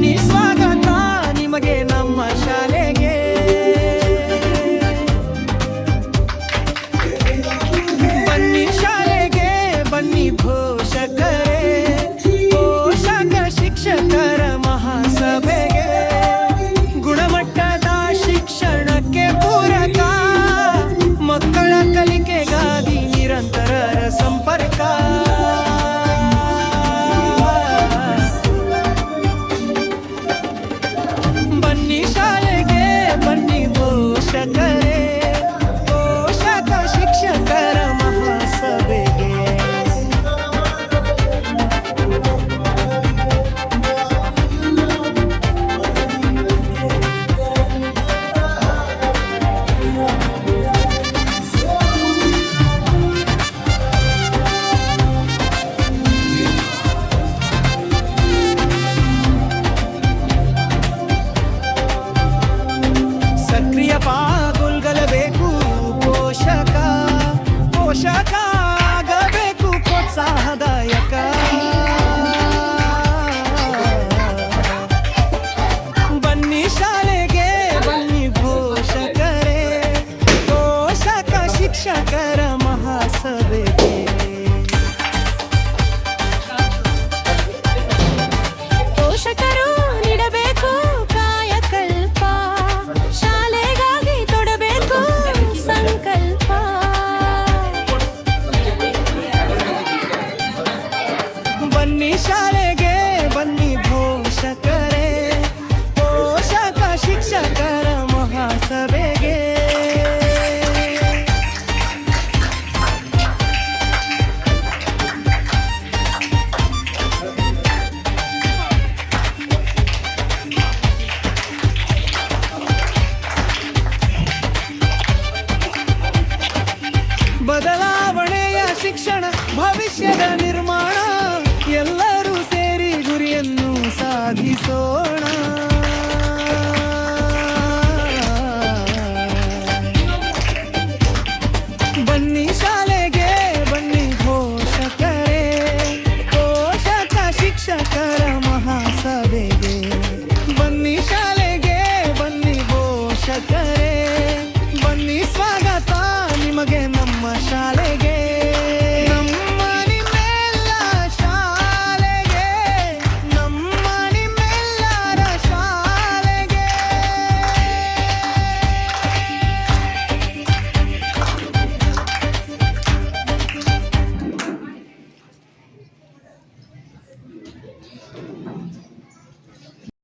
ಬನ್ನಿ ಸ್ವಾಗತ ನಿಮಗೆ ನಮ್ಮ ಶಾಲೆಗೆ. ಬನ್ನಿ ಶಾಲೆಗೆ ಬನ್ನಿ ಪೋಷಕರೇ, ಪೋಷಕ ಶಿಕ್ಷಕರ ಮಹಾಸಭೆಗೆ. ಗುಣಮಟ್ಟದ ಶಿಕ್ಷಣಕ್ಕೆ ಪೂರಕ, ಮಕ್ಕಳ ಕಲಿಕೆಗಾಗಿ ನಿರಂತರ ಸಂಪರ್ಕ. ಬನ್ನಿ ಶಾಲೆಗೆ ಬನ್ನಿ ಪೋಷಕರೇ, ಪೋಷಕ ಶಿಕ್ಷಕರ ಮಹಾಸಭೆಗೆ. ಸಕ್ರಿಯ ಪಾಲ್ಗೊಳ್ಳಬೇಕು ಪೋಷಕ, ಪೋಷಕ ಆಗಬೇಕು ಪ್ರೋತ್ಸಾಹದಾಯಕ. ಬನ್ನಿ ಶಾಲೆಗೆ ಬನ್ನಿ ಪೋಷಕರೇ, ಪೋಷಕ ಶಿಕ್ಷಕರ ಮಹಾಸಭೆಗೆ. ಪೋಷಕರು ನೀಡಬೇಕು ಕಾಯಕಲ್ಪ, ಶಾಲೆಗಾಗಿ ತೊಡಬೇಕು ಸಂಕಲ್ಪ. ಬನ್ನಿ ಶಾಲೆಗೆ ಬನ್ನಿ ಪೋಷಕರೇ, ಪೋಷಕ ಶಿಕ್ಷಕರ ಮಹಾಸಭೆಗೆ. ಬದಲಾವಣೆಯ ಶಿಕ್ಷಣ ಭವಿಷ್ಯದ ನಿರ್ಮಾಣ, ಎಲ್ಲರೂ ಸೇರಿ ಗುರಿಯನ್ನು ಸಾಧಿಸೋಣ.